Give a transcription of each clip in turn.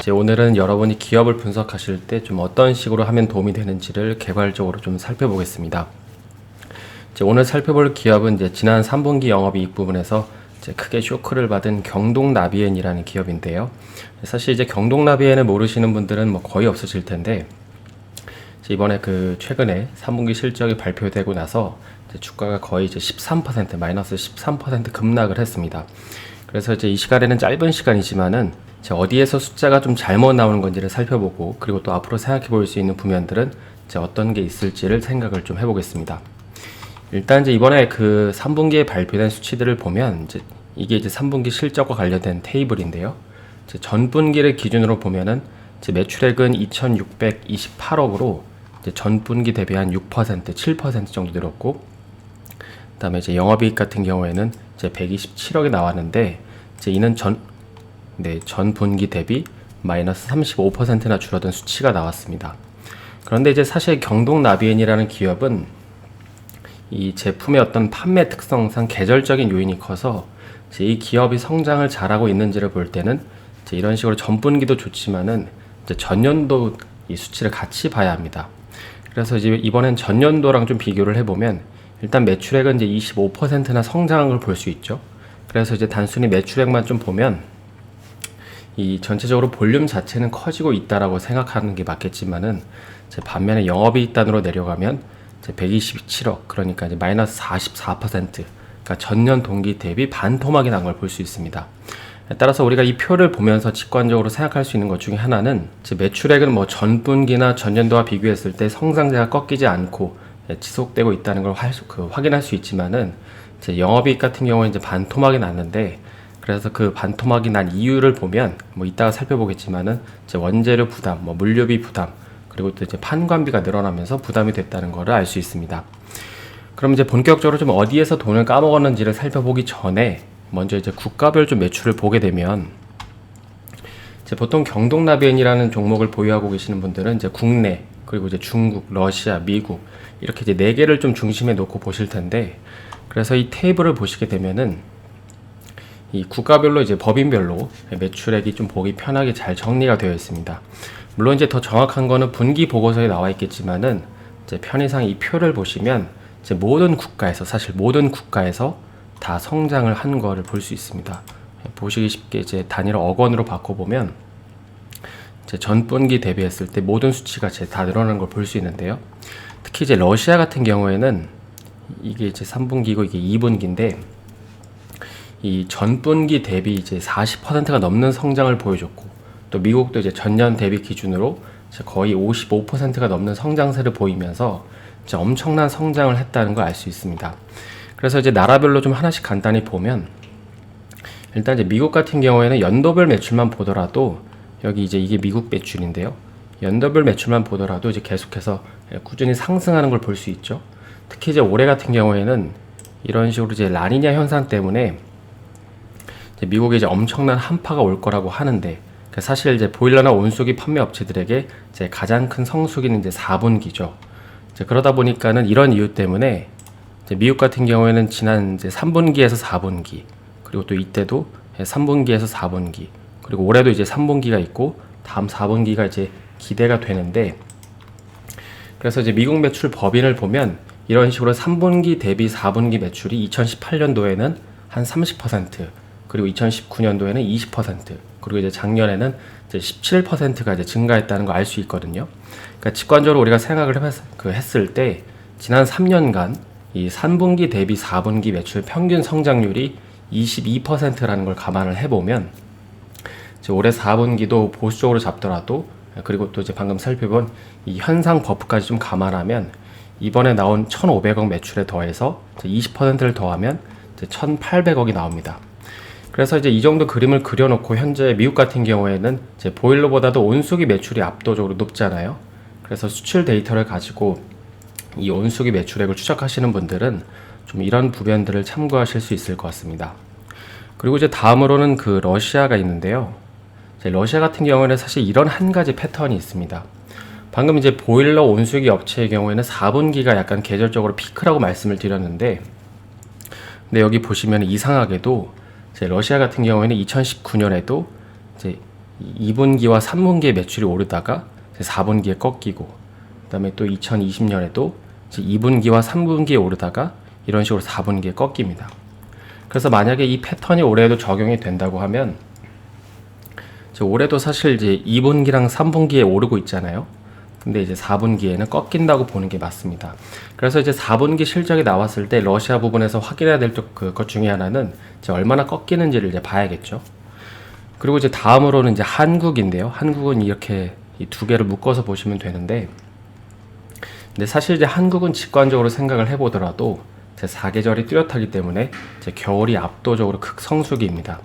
이제 오늘은 여러분이 기업을 분석하실 때 좀 어떤 식으로 하면 도움이 되는지를 개괄적으로 좀 살펴보겠습니다. 이제 오늘 살펴볼 기업은 이제 지난 3분기 영업이익 부분에서 이제 크게 쇼크를 받은 경동나비엔이라는 기업인데요. 사실 이제 경동나비엔을 모르시는 분들은 뭐 거의 없으실 텐데, 이번에 최근에 3분기 실적이 발표되고 나서 이제 주가가 거의 이제 13% 마이너스 13% 급락을 했습니다. 그래서 이제 이 시간에는 짧은 시간이지만은 어디에서 숫자가 좀 잘못 나오는 건지를 살펴보고, 그리고 또 앞으로 생각해 볼 수 있는 부면들은 이제 어떤 게 있을지를 생각을 좀 해보겠습니다. 일단 이제 이번에 3분기에 발표된 수치들을 보면 이게 이제 3분기 실적과 관련된 테이블인데요. 이제 전분기를 기준으로 보면은 이제 매출액은 2,628억으로 이제 전분기 대비 한 6%, 7% 정도 늘었고, 그다음에 이제 영업이익 같은 경우에는 이제 127억이 나왔는데, 이제 이는 전분기 대비 마이너스 35%나 줄어든 수치가 나왔습니다. 그런데 이제 사실 경동나비엔이라는 기업은 이 제품의 어떤 판매 특성상 계절적인 요인이 커서 이제 이 기업이 성장을 잘하고 있는지를 볼 때는 이제 이런 식으로 전분기도 좋지만은 이제 전년도 이 수치를 같이 봐야 합니다. 그래서 이제 이번엔 전년도랑 좀 비교를 해보면 일단 매출액은 이제 25%나 성장한 걸 볼 수 있죠. 그래서 이제 단순히 매출액만 좀 보면 이 전체적으로 볼륨 자체는 커지고 있다라고 생각하는 게 맞겠지만은 이제 반면에 영업이익 단으로 내려가면 이제 127억, 그러니까 이제 마이너스 44%, 그러니까 전년 동기 대비 반토막이 난 걸 볼 수 있습니다. 따라서 우리가 이 표를 보면서 직관적으로 생각할 수 있는 것 중에 하나는 이제 매출액은 뭐 전분기나 전년도와 비교했을 때 성장세가 꺾이지 않고 지속되고 있다는 걸 확인할 수 있지만은 이제 영업이익 같은 경우는 이제 반토막이 났는데, 그래서 그 반토막이 난 이유를 보면 뭐 이따가 살펴보겠지만은 이제 원재료 부담, 뭐 물류비 부담, 그리고 또 이제 판관비가 늘어나면서 부담이 됐다는 것을 알 수 있습니다. 그럼 이제 본격적으로 좀 어디에서 돈을 까먹었는지를 살펴보기 전에 먼저 이제 국가별 좀 매출을 보게 되면, 이제 보통 경동나비엔이라는 종목을 보유하고 계시는 분들은 이제 국내, 그리고 이제 중국, 러시아, 미국 이렇게 이제 4개를 좀 중심에 놓고 보실 텐데, 그래서 이 테이블을 보시게 되면은 이 국가별로 이제 법인별로 매출액이 좀 보기 편하게 잘 정리가 되어 있습니다. 물론 이제 더 정확한 거는 분기 보고서에 나와 있겠지만은 이제 편의상 이 표를 보시면 이제 모든 국가에서 다 성장을 한 거를 볼 수 있습니다. 보시기 쉽게 이제 단위를 억원으로 바꿔보면 이제 전분기 대비했을 때 모든 수치가 다 늘어나는 걸 볼 수 있는데요. 특히 이제 러시아 같은 경우에는 이게 이제 3분기고 이게 2분기인데, 이 전분기 대비 이제 40%가 넘는 성장을 보여줬고, 또 미국도 이제 전년 대비 기준으로 이제 거의 55%가 넘는 성장세를 보이면서 이제 엄청난 성장을 했다는 걸 알 수 있습니다. 그래서 이제 나라별로 좀 하나씩 간단히 보면, 일단 이제 미국 같은 경우에는 연도별 매출만 보더라도 여기 이제 이게 미국 매출인데요. 연도별 매출만 보더라도 이제 계속해서 꾸준히 상승하는 걸 볼 수 있죠. 특히 이제 올해 같은 경우에는 이런 식으로 이제 라니냐 현상 때문에 이제 미국에 이제 엄청난 한파가 올 거라고 하는데, 사실 이제 보일러나 온수기 판매 업체들에게 이제 가장 큰 성수기는 이제 4분기죠. 이제 그러다 보니까는 이런 이유 때문에 이제 미국 같은 경우에는 지난 이제 3분기에서 4분기, 그리고 또 이때도 3분기에서 4분기, 그리고 올해도 이제 3분기가 있고 다음 4분기가 이제 기대가 되는데, 그래서 이제 미국 매출 법인을 보면 이런 식으로 3분기 대비 4분기 매출이 2018년도에는 한 30%, 그리고 2019년도에는 20%, 그리고 이제 작년에는 이제 17%가 이제 증가했다는 걸 알 수 있거든요. 그러니까 직관적으로 우리가 생각을 했을 때 지난 3년간 이 3분기 대비 4분기 매출 평균 성장률이 22%라는 걸 감안을 해보면 이제 올해 4분기도 보수적으로 잡더라도, 그리고 또 이제 방금 살펴본 이 현상 버프까지 좀 감안하면 이번에 나온 1,500억 매출에 더해서 20%를 더하면 이제 1,800억이 나옵니다. 그래서 이제 이 정도 그림을 그려놓고 현재 미국 같은 경우에는 이제 보일러보다도 온수기 매출이 압도적으로 높잖아요. 그래서 수출 데이터를 가지고 이 온수기 매출액을 추적하시는 분들은 좀 이런 부변들을 참고하실 수 있을 것 같습니다. 그리고 이제 다음으로는 러시아가 있는데요. 이제 러시아 같은 경우에는 사실 이런 한 가지 패턴이 있습니다. 방금 이제 보일러 온수기 업체의 경우에는 4분기가 약간 계절적으로 피크라고 말씀을 드렸는데, 근데 여기 보시면 이상하게도 이제 러시아 같은 경우에는 2019년에도 이제 2분기와 3분기에 매출이 오르다가 4분기에 꺾이고, 그다음에 또 2020년에도 2분기와 3분기에 오르다가 이런 식으로 4분기에 꺾입니다. 그래서 만약에 이 패턴이 올해도 적용이 된다고 하면 올해도 사실 이제 2분기랑 3분기에 오르고 있잖아요. 근데 이제 4분기에는 꺾인다고 보는 게 맞습니다. 그래서 이제 4분기 실적이 나왔을 때 러시아 부분에서 확인해야 될 것 중에 하나는 이제 얼마나 꺾이는지를 이제 봐야겠죠. 그리고 이제 다음으로는 이제 한국인데요. 한국은 이렇게 이 두 개를 묶어서 보시면 되는데, 근데 사실 이제 한국은 직관적으로 생각을 해보더라도 제 4계절이 뚜렷하기 때문에 이제 겨울이 압도적으로 극성수기입니다.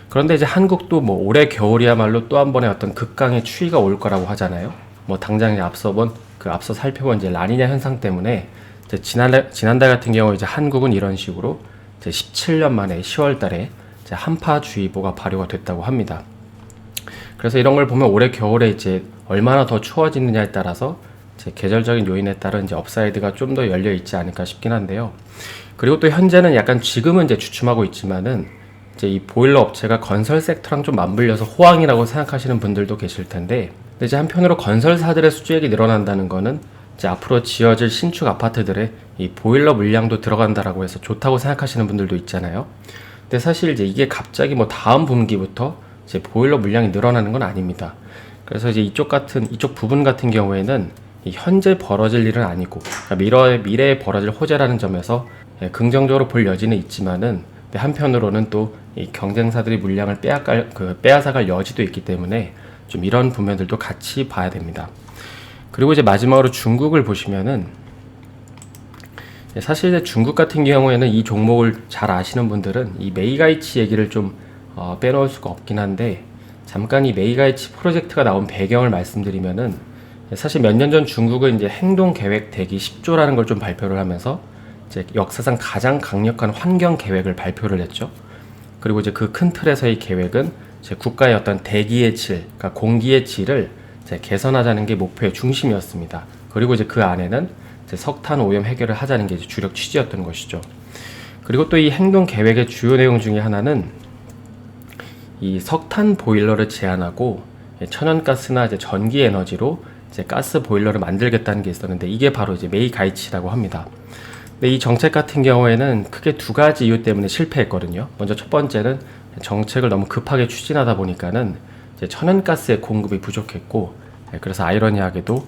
그런데 이제 한국도 뭐 올해 겨울이야말로 또 한 번의 어떤 극강의 추위가 올 거라고 하잖아요. 뭐 당장 이제 앞서 살펴본 이제 라니냐 현상 때문에 이제 지난달 같은 경우 이제 한국은 이런 식으로 이제 17년 만에 10월 달에 이제 한파주의보가 발효가 됐다고 합니다. 그래서 이런 걸 보면 올해 겨울에 이제 얼마나 더 추워지느냐에 따라서 이제 계절적인 요인에 따른 이제 업사이드가 좀 더 열려 있지 않을까 싶긴 한데요. 그리고 또 현재는 약간 지금은 이제 주춤하고 있지만은 이제 이 보일러 업체가 건설 섹터랑 좀 맞물려서 호황이라고 생각하시는 분들도 계실 텐데, 근데 이제 한편으로 건설사들의 수주액이 늘어난다는 거는 이제 앞으로 지어질 신축 아파트들의 이 보일러 물량도 들어간다라고 해서 좋다고 생각하시는 분들도 있잖아요. 근데 사실 이제 이게 갑자기 뭐 다음 분기부터 이제 보일러 물량이 늘어나는 건 아닙니다. 그래서 이제 이쪽 부분 같은 경우에는 이 현재 벌어질 일은 아니고, 그러니까 미래에 벌어질 호재라는 점에서 긍정적으로 볼 여지는 있지만은, 한편으로는 또 이 경쟁사들이 물량을 빼앗아갈 여지도 있기 때문에 좀 이런 부면들도 같이 봐야 됩니다. 그리고 이제 마지막으로 중국을 보시면은, 사실 이제 중국 같은 경우에는 이 종목을 잘 아시는 분들은 이 메이가이치 얘기를 좀 빼놓을 수가 없긴 한데, 잠깐 이 메이가이치 프로젝트가 나온 배경을 말씀드리면은, 사실 몇 년 전 중국은 이제 행동 계획 대기 10조라는 걸 좀 발표를 하면서 이제 역사상 가장 강력한 환경 계획을 발표를 했죠. 그리고 이제 그 큰 틀에서의 계획은 이제 국가의 어떤 대기의 질, 그러니까 공기의 질을 이제 개선하자는 게 목표의 중심이었습니다. 그리고 이제 그 안에는 이제 석탄 오염 해결을 하자는 게 이제 주력 취지였던 것이죠. 그리고 또 이 행동 계획의 주요 내용 중에 하나는 이 석탄 보일러를 제한하고 천연가스나 이제 전기 에너지로 이제 가스 보일러를 만들겠다는 게 있었는데, 이게 바로 이제 메이가이치라고 합니다. 근데 이 정책 같은 경우에는 크게 두 가지 이유 때문에 실패했거든요. 먼저 첫 번째는 정책을 너무 급하게 추진하다 보니까는 이제 천연가스의 공급이 부족했고, 그래서 아이러니하게도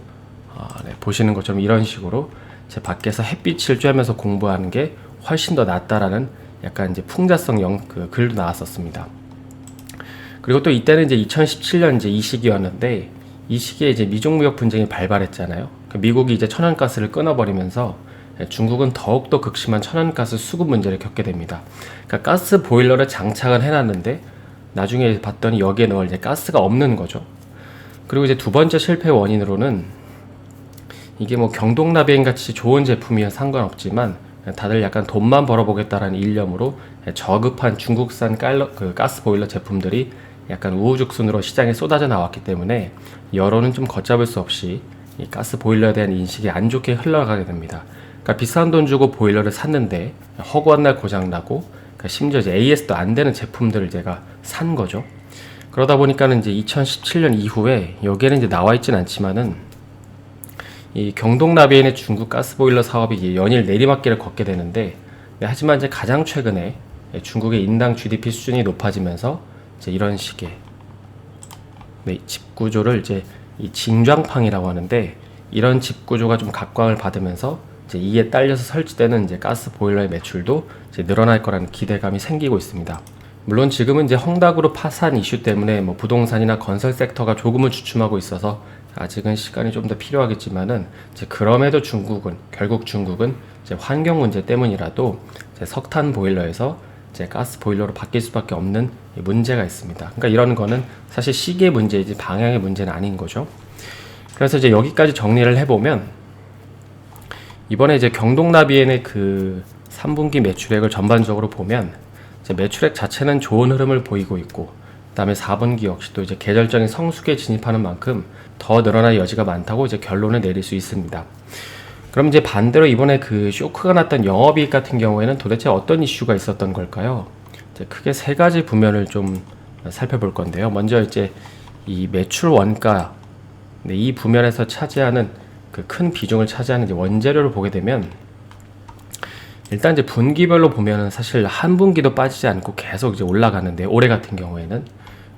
보시는 것처럼 이런 식으로 제 밖에서 햇빛을 쬐면서 공부하는 게 훨씬 더 낫다라는 약간 이제 풍자성 글도 나왔었습니다. 그리고 또 이때는 이제 2017년 이제 이 시기였는데, 이 시기에 이제 미중무역 분쟁이 발발했잖아요. 미국이 이제 천연가스를 끊어버리면서 중국은 더욱더 극심한 천연가스 수급 문제를 겪게 됩니다. 그러니까 가스 보일러를 장착을 해놨는데 나중에 봤더니 여기에 넣을 이제 가스가 없는 거죠. 그리고 이제 두 번째 실패 원인으로는 이게 뭐 경동나비엔 같이 좋은 제품이야 상관없지만 다들 약간 돈만 벌어보겠다라는 일념으로 저급한 중국산 가스 보일러 제품들이 약간 우후죽순으로 시장에 쏟아져 나왔기 때문에 여론은 좀 걷잡을 수 없이 이 가스 보일러에 대한 인식이 안 좋게 흘러가게 됩니다. 그러니까 비싼 돈 주고 보일러를 샀는데 허구한 날 고장나고, 그러니까 심지어 이제 AS도 안 되는 제품들을 제가 산 거죠. 그러다 보니까는 이제 2017년 이후에 여기에는 이제 나와 있진 않지만은 이 경동나비엔의 중국 가스보일러 사업이 연일 내리막길을 걷게 되는데, 하지만 이제 가장 최근에 중국의 인당 GDP 수준이 높아지면서 이제 이런 식의 집 구조를 이제 이 징장팡이라고 하는데, 이런 집 구조가 좀 각광을 받으면서 이제 이에 딸려서 설치되는 이제 가스 보일러의 매출도 이제 늘어날 거라는 기대감이 생기고 있습니다. 물론 지금은 이제 헝다그룹 파산 이슈 때문에 뭐 부동산이나 건설 섹터가 조금은 주춤하고 있어서 아직은 시간이 좀 더 필요하겠지만은, 이제 그럼에도 결국 중국은 이제 환경 문제 때문이라도 이제 석탄 보일러에서 이제 가스 보일러로 바뀔 수밖에 없는 문제가 있습니다. 그러니까 이런 거는 사실 시기의 문제이지 방향의 문제는 아닌 거죠. 그래서 이제 여기까지 정리를 해보면, 이번에 이제 경동나비엔의 그 3분기 매출액을 전반적으로 보면 이제 매출액 자체는 좋은 흐름을 보이고 있고, 그다음에 4분기 역시도 이제 계절적인 성수기에 진입하는 만큼 더 늘어날 여지가 많다고 이제 결론을 내릴 수 있습니다. 그럼 이제 반대로 이번에 그 쇼크가 났던 영업이익 같은 경우에는 도대체 어떤 이슈가 있었던 걸까요? 이제 크게 세 가지 부면을 좀 살펴볼 건데요. 먼저 이제 이 매출 원가, 이 부면에서 차지하는 그 큰 비중을 차지하는 이제 원재료를 보게 되면 일단 이제 분기별로 보면은 사실 한 분기도 빠지지 않고 계속 이제 올라가는데, 올해 같은 경우에는.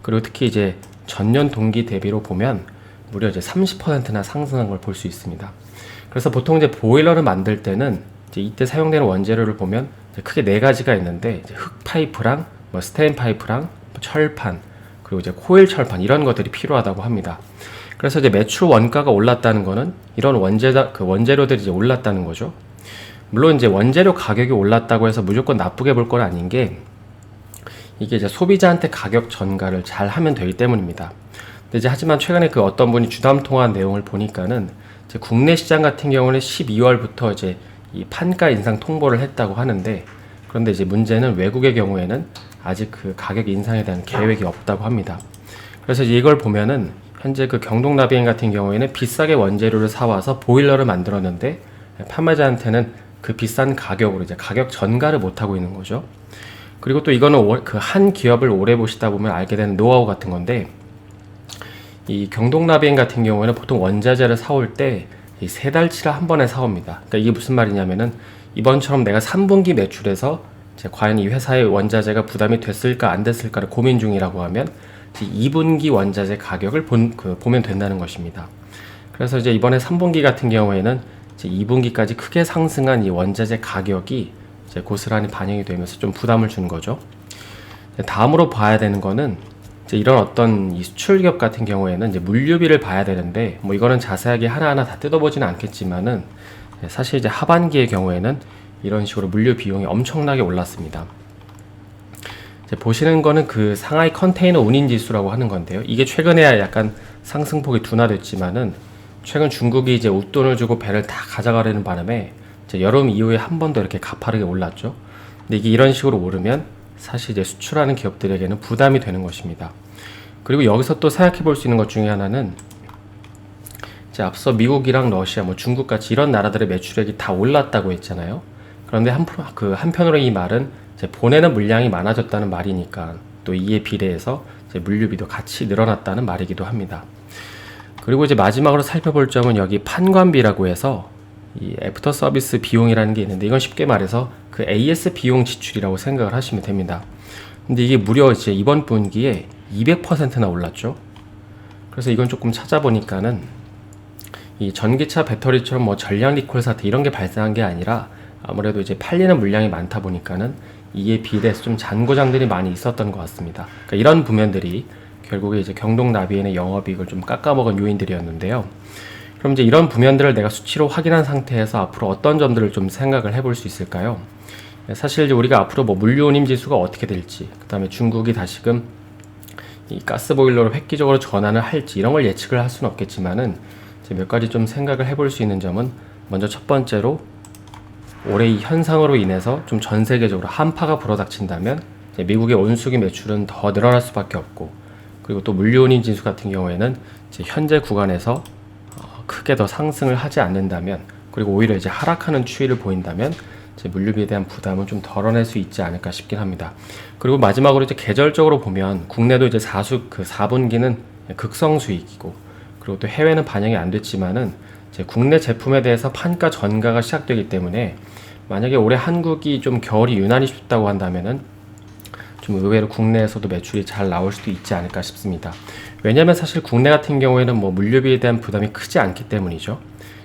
그리고 특히 이제 전년 동기 대비로 보면 무려 이제 30%나 상승한 걸 볼 수 있습니다. 그래서 보통 이제 보일러를 만들 때는 이제 이때 사용되는 원재료를 보면 이제 크게 네 가지가 있는데, 이제 흙 파이프랑 뭐 스테인 파이프랑 철판, 그리고 이제 코일 철판, 이런 것들이 필요하다고 합니다. 그래서 이제 매출 원가가 올랐다는 거는 이런 원재료들이 이제 올랐다는 거죠. 물론 이제 원재료 가격이 올랐다고 해서 무조건 나쁘게 볼 건 아닌 게, 이게 이제 소비자한테 가격 전가를 잘 하면 되기 때문입니다. 근데 이제 하지만 최근에 그 어떤 분이 주담 통화한 내용을 보니까는 이제 국내 시장 같은 경우는 12월부터 이제 이 판가 인상 통보를 했다고 하는데, 그런데 이제 문제는 외국의 경우에는 아직 그 가격 인상에 대한 계획이 없다고 합니다. 그래서 이제 이걸 보면은 현재 그 경동나비엔 같은 경우에는 비싸게 원재료를 사와서 보일러를 만들었는데, 판매자한테는 그 비싼 가격으로 이제 가격 전가를 못 하고 있는 거죠. 그리고 또 이거는 그 한 기업을 오래 보시다 보면 알게 되는 노하우 같은 건데, 이 경동나비엔 같은 경우에는 보통 원자재를 사올 때 이 세 달치를 한 번에 사옵니다. 그러니까 이게 무슨 말이냐면은, 이번처럼 내가 3분기 매출에서 이제 과연 이 회사의 원자재가 부담이 됐을까 안 됐을까를 고민 중이라고 하면 2분기 원자재 가격을 보면 된다는 것입니다. 그래서 이제 이번에 3분기 같은 경우에는 이제 2분기까지 크게 상승한 이 원자재 가격이 이제 고스란히 반영이 되면서 좀 부담을 준 거죠. 다음으로 봐야 되는 거는 이제 이런 어떤 이 수출기업 같은 경우에는 이제 물류비를 봐야 되는데, 뭐 이거는 자세하게 하나하나 다 뜯어보지는 않겠지만은 사실 이제 하반기의 경우에는 이런 식으로 물류 비용이 엄청나게 올랐습니다. 보시는 거는 그 상하이 컨테이너 운임 지수라고 하는 건데요. 이게 최근에야 약간 상승폭이 둔화됐지만은, 최근 중국이 이제 웃돈을 주고 배를 다 가져가려는 바람에 이제 여름 이후에 한 번 더 이렇게 가파르게 올랐죠. 근데 이게 이런 식으로 오르면 사실 이제 수출하는 기업들에게는 부담이 되는 것입니다. 그리고 여기서 또 생각해 볼 수 있는 것 중에 하나는, 이제 앞서 미국이랑 러시아, 뭐 중국 같이 이런 나라들의 매출액이 다 올랐다고 했잖아요. 그런데 한편으로 이 말은 이제 보내는 물량이 많아졌다는 말이니까 또 이에 비례해서 이제 물류비도 같이 늘어났다는 말이기도 합니다. 그리고 이제 마지막으로 살펴볼 점은 여기 판관비라고 해서 이 애프터 서비스 비용이라는 게 있는데, 이건 쉽게 말해서 그 AS 비용 지출이라고 생각을 하시면 됩니다. 근데 이게 무려 이제 이번 분기에 200%나 올랐죠. 그래서 이건 조금 찾아보니까는 이 전기차 배터리처럼 뭐 전량 리콜 사태 이런 게 발생한 게 아니라, 아무래도 이제 팔리는 물량이 많다 보니까는 이에 비례해서 좀 잔고장들이 많이 있었던 것 같습니다. 그러니까 이런 부면들이 결국에 이제 경동나비엔의 영업이익을 좀 깎아먹은 요인들이었는데요. 그럼 이제 이런 부면들을 내가 수치로 확인한 상태에서 앞으로 어떤 점들을 좀 생각을 해볼 수 있을까요? 사실 이제 우리가 앞으로 뭐 물류운임 지수가 어떻게 될지, 그 다음에 중국이 다시금 이 가스보일러로 획기적으로 전환을 할지, 이런 걸 예측을 할 수는 없겠지만은 이제 몇 가지 좀 생각을 해볼 수 있는 점은, 먼저 첫 번째로 올해 이 현상으로 인해서 좀 전 세계적으로 한파가 불어닥친다면 이제 미국의 온수기 매출은 더 늘어날 수밖에 없고, 그리고 또 물류운임 지수 같은 경우에는 이제 현재 구간에서 크게 더 상승을 하지 않는다면, 그리고 오히려 이제 하락하는 추이를 보인다면 이제 물류비에 대한 부담은 좀 덜어낼 수 있지 않을까 싶긴 합니다. 그리고 마지막으로 이제 계절적으로 보면 국내도 이제 4분기는 극성 수익이고, 그리고 또 해외는 반영이 안 됐지만은 이제 국내 제품에 대해서 판가 전가가 시작되기 때문에, 만약에 올해 한국이 좀 겨울이 유난히 춥다고 한다면은 좀 의외로 국내에서도 매출이 잘 나올 수도 있지 않을까 싶습니다. 왜냐면 사실 국내 같은 경우에는 뭐 물류비에 대한 부담이 크지 않기 때문이죠.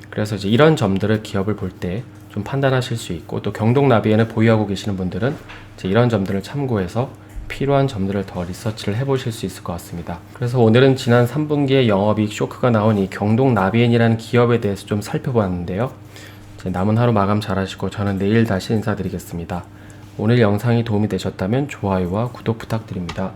그래서 이제 이런 점들을 기업을 볼 때 좀 판단하실 수 있고, 또 경동나비엔을 보유하고 계시는 분들은 이제 이런 점들을 참고해서 필요한 점들을 더 리서치를 해보실 수 있을 것 같습니다. 그래서 오늘은 지난 3분기에 영업이익 쇼크가 나온 이 경동나비엔이라는 기업에 대해서 좀 살펴보았는데요. 남은 하루 마감 잘 하시고 저는 내일 다시 인사드리겠습니다. 오늘 영상이 도움이 되셨다면 좋아요와 구독 부탁드립니다.